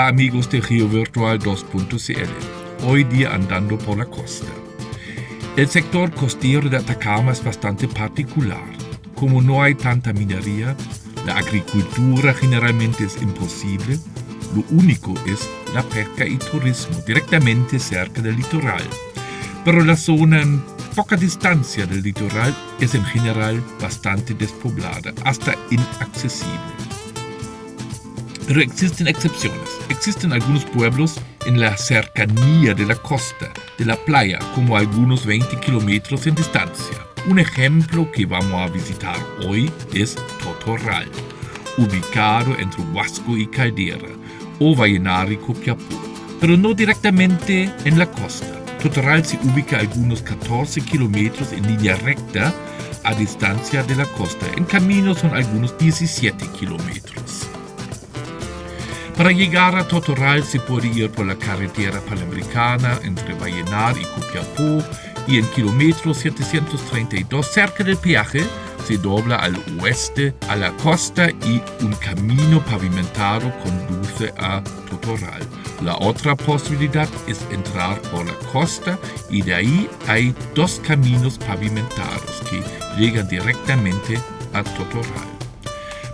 amigos de GeoVirtual 2.cl. Hoy día andando por la costa. El sector costero de Atacama es bastante particular. Como no hay tanta minería, la agricultura generalmente es imposible. Lo único es la pesca y turismo directamente cerca del litoral. Pero la zona en poca distancia del litoral es en general bastante despoblada, hasta inaccesible. Pero existen excepciones. Existen algunos pueblos en la cercanía de la costa, de la playa, como algunos 20 kilómetros en distancia. Un ejemplo que vamos a visitar hoy es Totoral, ubicado entre Huasco y Caldera, o Vallenar y Copiapó, pero no directamente en la costa. Totoral se ubica a algunos 14 kilómetros en línea recta a distancia de la costa. En camino son algunos 17 kilómetros. Para llegar a Totoral se puede ir por la carretera panamericana entre Vallenar y Copiapó y en kilómetro 732 cerca del peaje se dobla al oeste a la costa y un camino pavimentado conduce a Totoral. La otra posibilidad es entrar por la costa y de ahí hay dos caminos pavimentados que llegan directamente a Totoral.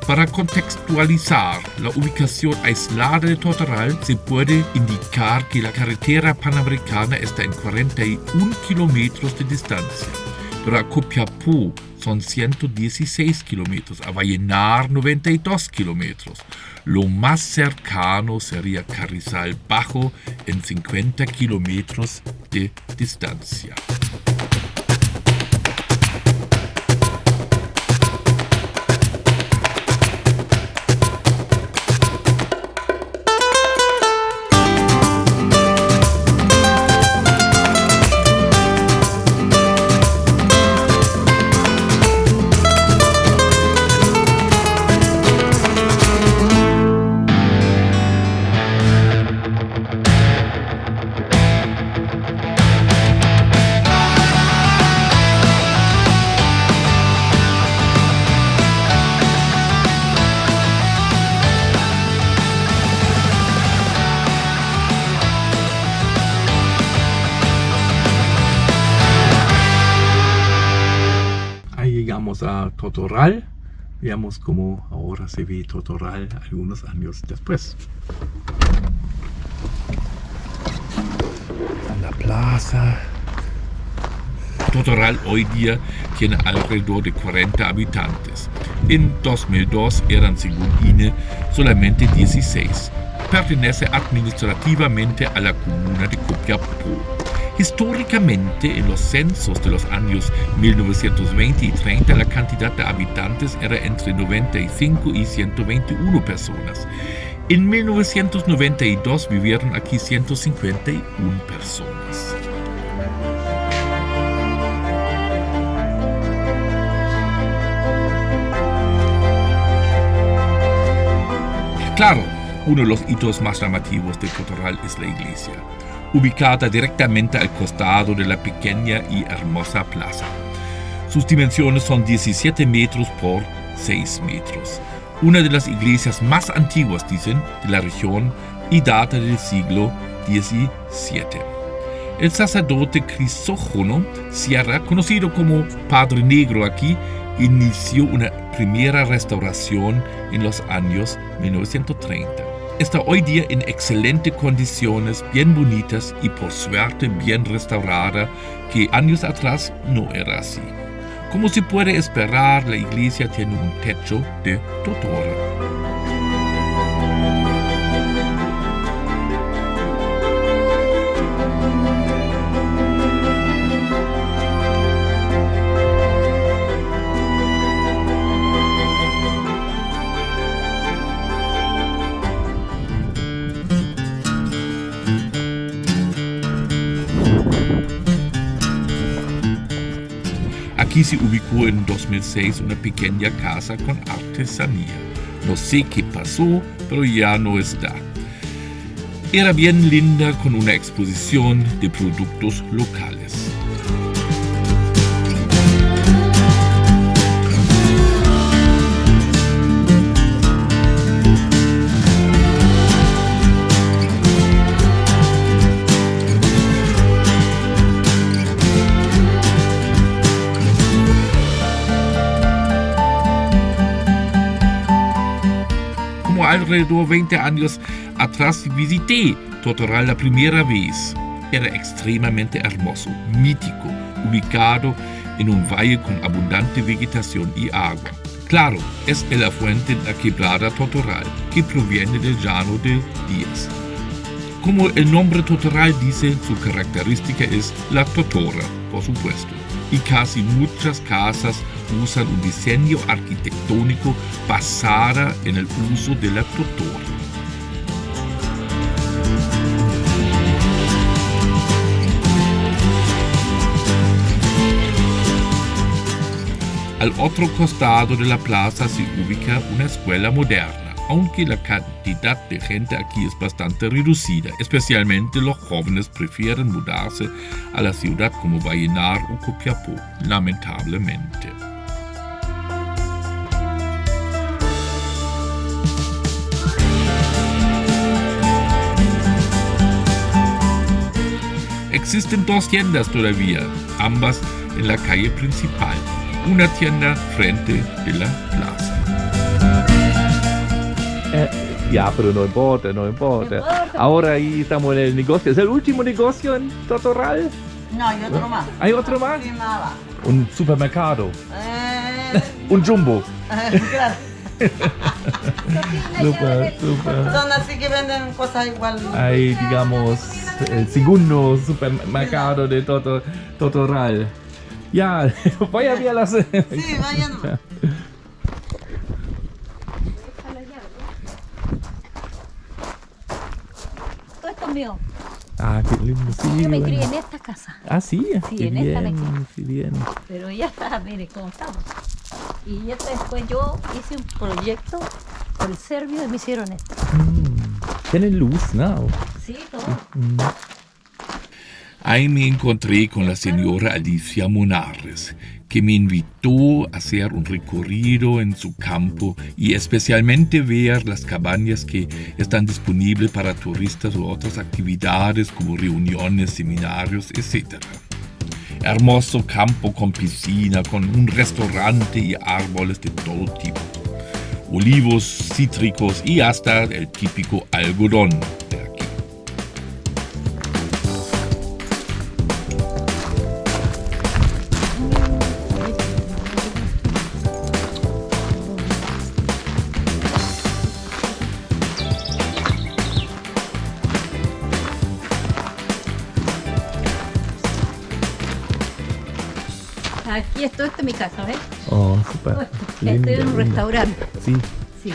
Para contextualizar la ubicación aislada de Totoral, se puede indicar que la carretera panamericana está en 41 kilómetros de distancia, pero a Copiapó son 116 kilómetros, a Vallenar 92 kilómetros. Lo más cercano sería Carrizal Bajo en 50 kilómetros de distancia. Llegamos a Totoral. Veamos cómo ahora se ve Totoral algunos años después. La plaza. Totoral hoy día tiene alrededor de 40 habitantes. En 2002 eran, según INE, solamente 16. Pertenece administrativamente a la comuna de Copiapó. Históricamente, en los censos de los años 1920 y 30, la cantidad de habitantes era entre 95 y 121 personas. En 1992 vivieron aquí 151 personas. Claro, uno de los hitos más llamativos de Totoral es la iglesia, ubicada directamente al costado de la pequeña y hermosa plaza. Sus dimensiones son 17 metros por 6 metros. Una de las iglesias más antiguas, dicen, de la región y data del siglo XVII. El sacerdote Crisógono Sierra, conocido como Padre Negro aquí, inició una primera restauración en los años 1930. Está hoy día en excelentes condiciones, bien bonitas y por suerte bien restaurada, que años atrás no era así. Como se puede esperar, la iglesia tiene un techo de totora. Aquí se ubicó en 2006 una pequeña casa con artesanía. No sé qué pasó, pero ya no está. Era bien linda con una exposición de productos locales. alrededor 20 años atrás visité Totoral la primera vez. Era extremadamente hermoso, mítico, ubicado en un valle con abundante vegetación y agua. Claro, es el afluente de la quebrada Totoral, que proviene del llano de Díaz. Como el nombre Totoral dice, su característica es la totora, por supuesto. Y casi muchas casas usan un diseño arquitectónico basado en el uso de la totora. Al otro costado de la plaza se ubica una escuela moderna, aunque la cantidad de gente aquí es bastante reducida, especialmente los jóvenes prefieren mudarse a la ciudad como Vallenar o Copiapó, lamentablemente. Existen 2 tiendas todavía, ambas en la calle principal. Una tienda frente de la plaza. Ya, pero no importa. Ahora ahí estamos en el negocio. ¿Es el último negocio en Totoral? No, hay otro más. ¿Hay otro más? Sí, más va. Un supermercado. Un jumbo. Claro. Super. Son así que venden cosas igual. Hay, digamos, el segundo supermercado de Totoral. Ya, voy a ver las... Sí, vayan. Todo esto es mío. Ah, qué lindo. Sí, Yo me bueno. crié en esta casa, Ah, sí. Sí, Qué en esta me bien, crié. qué bien. pero ya está, mire cómo estamos. Y esto después yo hice un proyecto por el serbio y me hicieron esto. Tienen luz, ¿no? Sí, todo. Ahí me encontré con la señora Alicia Monarres, que me invitó a hacer un recorrido en su campo y especialmente ver las cabañas que están disponibles para turistas o otras actividades como reuniones, seminarios, etc. Hermoso campo con piscina, con un restaurante y árboles de todo tipo. Olivos, cítricos y hasta el típico algodón de aquí. Aquí esto es mi casa, ¿ves? Oh, super. Estoy en un lindo. restaurante. Sí. Sí.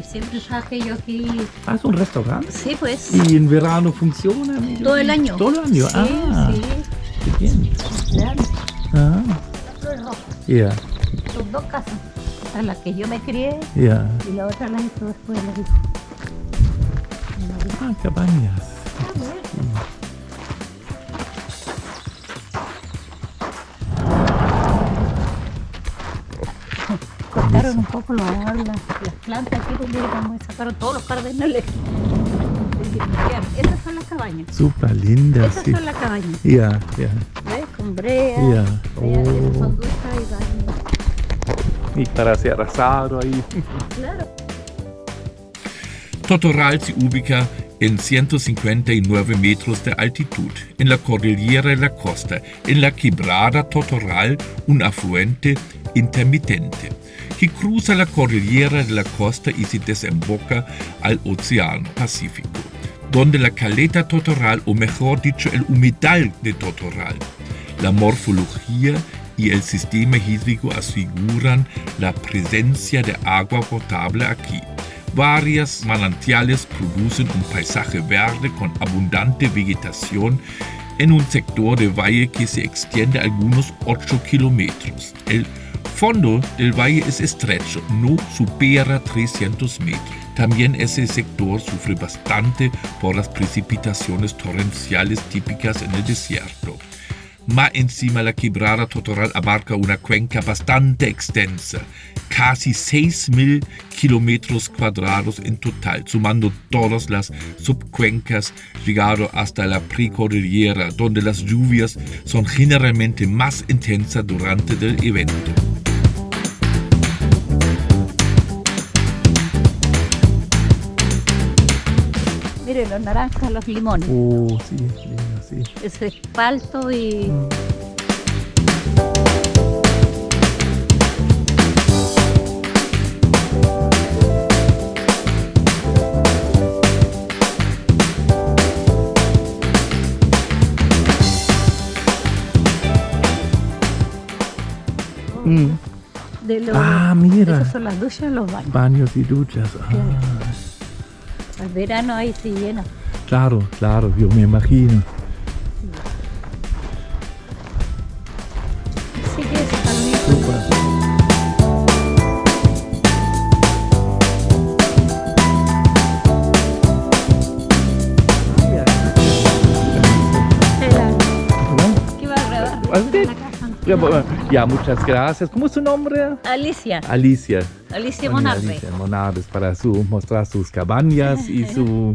Siempre traje yo aquí. Ah, es un restaurante. Sí, pues. ¿Y en verano funciona? amigo? Todo el año. Todo el año. Sí, Ah, sí. qué bien. Claro. Ah, Esto es rojo. ya, Son 2 casas. Esta es la que yo me crié ya. y la otra la hizo después la hijo. Ah, cabañas. Cortaron un poco los árboles, las plantas aquí donde sacaron todos los cardenales. Esas son las cabañas. Super linda, Esas sí. son las cabañas. Ya, ya, ¿Ves? Con brea. ya. Esas son Oh. dulces y van. Y para hacer asado ahí. Claro. Totoral se ubica en 159 metros de altitud, en la cordillera de la costa, en la quebrada Totoral, un afluente intermitente, que cruza la cordillera de la costa y se desemboca al Océano Pacífico, donde la caleta Totoral, o mejor dicho, el humedal de Totoral, la morfología y el sistema hídrico aseguran la presencia de agua potable aquí. Varias manantiales producen un paisaje verde con abundante vegetación en un sector de valle que se extiende algunos 8 kilómetros. El fondo del valle es estrecho, no supera 300 metros. También ese sector sufre bastante por las precipitaciones torrenciales típicas en el desierto. Más encima la quebrada Totoral abarca una cuenca bastante extensa, casi 6.000 kilómetros cuadrados en total, sumando todas las subcuencas, llegado hasta la precordillera, donde las lluvias son generalmente más intensas durante el evento. mire, los naranjas, los limones. Sí, lindo, sí. Ese asfalto y... De los, mira. Esas son las duchas, los baños. Baños y duchas. Al verano ahí se llena. Claro, yo me imagino. Sí que es también. Super. ¿Qué va a grabar? ¿Así? En la casa. Ya, muchas gracias. ¿Cómo es su nombre? Alicia. Alicia. Alicia Monarde. Alicia Monardes para mostrar sus cabañas y su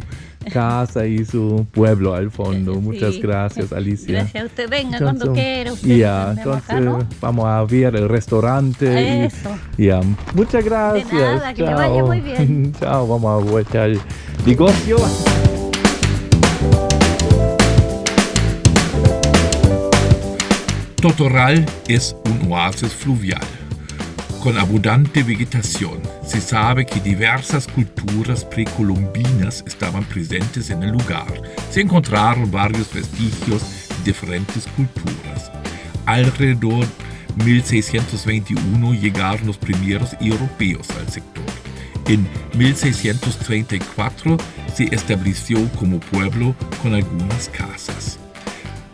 casa y su pueblo al fondo. Muchas Sí. gracias, Alicia. Gracias a usted. Venga cuando quiera. Usted Ya, andemos entonces acá, ¿no? vamos a ver el restaurante. Eso. Ya, muchas gracias. De nada, que le vaya muy bien. Chao, vamos a vuelta al negocio. Totoral es un oasis fluvial. Con abundante vegetación, se sabe que diversas culturas precolombinas estaban presentes en el lugar. Se encontraron varios vestigios de diferentes culturas. Alrededor de 1621 llegaron los primeros europeos al sector. En 1634 se estableció como pueblo con algunas casas.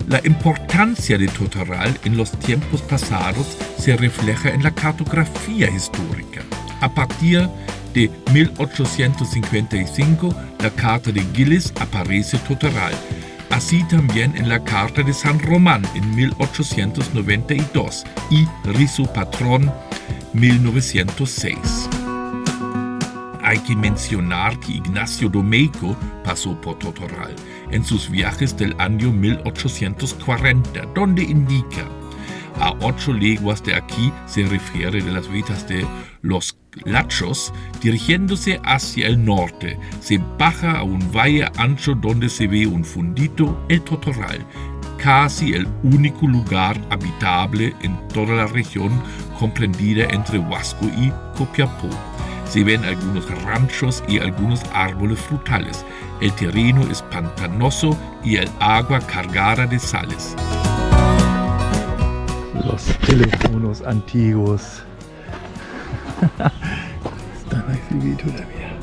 La importancia de Totoral en los tiempos pasados se refleja en la cartografía histórica. A partir de 1855, la Carta de Gilles aparece Totoral, así también en la Carta de San Román en 1892 y Riso Patrón 1906. Hay que mencionar que Ignacio Domeyko pasó por Totoral en sus viajes del año 1840, donde indica: a 8 leguas de aquí se refiere de las vetas de los Lachos, dirigiéndose hacia el norte, se baja a un valle ancho donde se ve un fundito, el Totoral, casi el único lugar habitable en toda la región comprendida entre Huasco y Copiapó. Se ven algunos ranchos y algunos árboles frutales. El terreno es pantanoso y el agua cargada de sales. Los teléfonos antiguos. Están ahí todavía.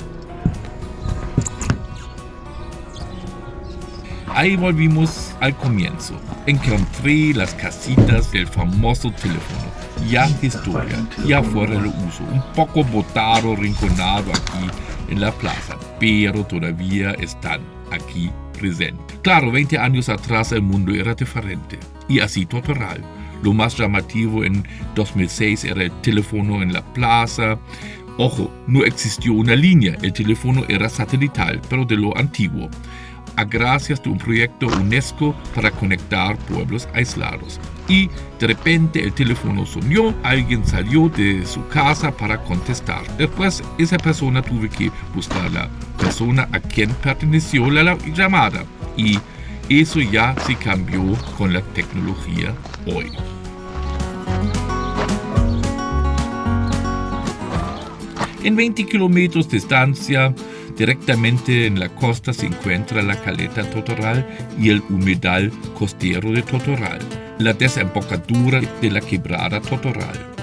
Ahí volvimos al comienzo. Encontré las casitas del famoso teléfono. Ya historia, ya fuera de uso, un poco botado, rinconado aquí en la plaza, pero todavía están aquí presentes. Claro, 20 años atrás el mundo era diferente, y así Totoral. Lo más llamativo en 2006 era el teléfono en la plaza. Ojo, no existió una línea, el teléfono era satelital, pero de lo antiguo, a gracias de un proyecto UNESCO para conectar pueblos aislados. Y de repente el teléfono sonó, alguien salió de su casa para contestar. Después esa persona tuvo que buscar la persona a quien perteneció la llamada. Y eso ya se cambió con la tecnología hoy. En 20 kilómetros de distancia, directamente en la costa, se encuentra la caleta Totoral y el humedal costero de Totoral, la desembocadura de la quebrada Totoral.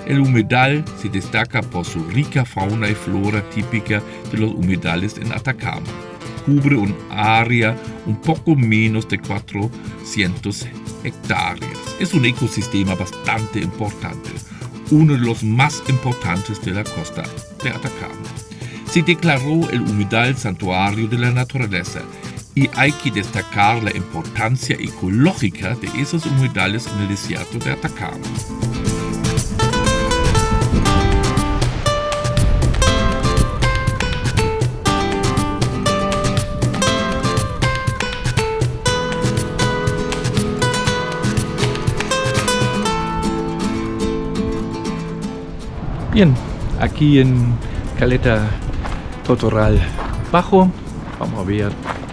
El humedal se destaca por su rica fauna y flora típica de los humedales en Atacama. Cubre un área un poco menos de 400 hectáreas. Es un ecosistema bastante importante, uno de los más importantes de la costa de Atacama. Se declaró el humedal santuario de la naturaleza y hay que destacar la importancia ecológica de esos humedales en el desierto de Atacama. Bien, aquí en Caleta Totoral Bajo, vamos a ver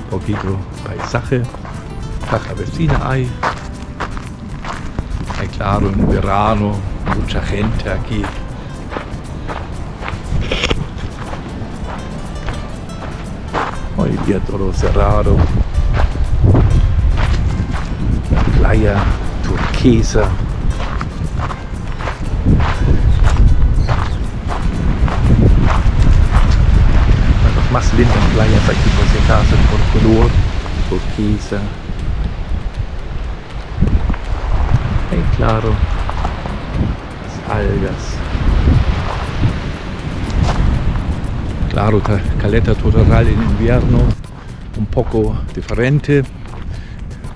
poquito paisaje, caja vecina hay. Hay claro, en verano, mucha gente aquí. Hoy día todo cerrado. La playa turquesa. Las más lindas playas aquí por si acaso, por color, turquesa. Y claro, las algas. Claro, Caleta Totoral en invierno, un poco diferente.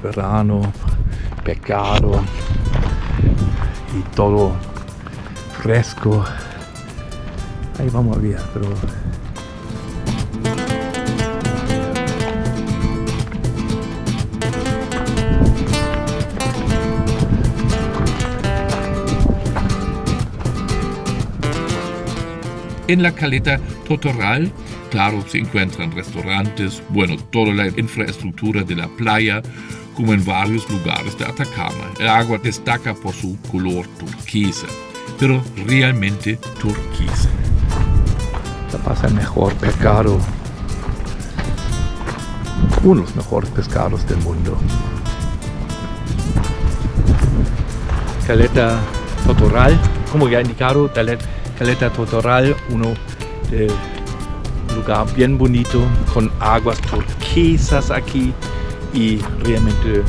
Verano, pescado y todo fresco. Ahí vamos a ver, pero En la Caleta Totoral, claro, se encuentran restaurantes, bueno, toda la infraestructura de la playa, como en varios lugares de Atacama. El agua destaca por su color turquesa, pero realmente turquesa. se pasa el mejor pescado, uno de los mejores pescados del mundo. Caleta Totoral, como ya indicado, Caleta Totoral, uno lugar bien bonito, con aguas turquesas aquí y realmente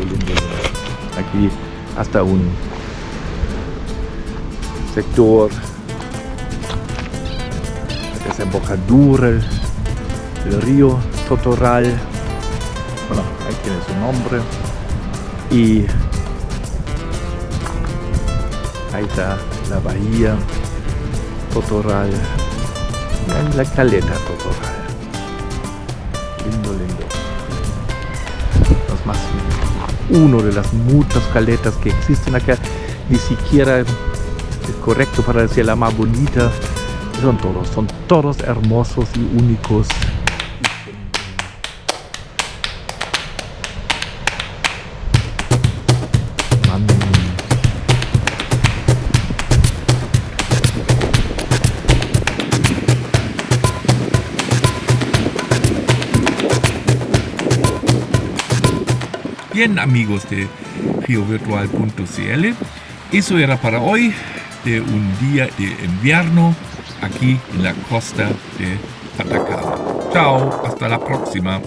lindo. Aquí hasta un sector de desembocadura del río Totoral. Bueno, ahí tiene su nombre. Y ahí está la bahía Totoral. Y ahí la caleta Totoral. Lindo. Es más, uno de las muchas caletas que existen acá. Ni siquiera es correcto para decir la más bonita. Son todos hermosos y únicos. Bien, amigos de geovirtual.cl, eso era para hoy, de un día de invierno aquí en la costa de Atacama. Chao, hasta la próxima.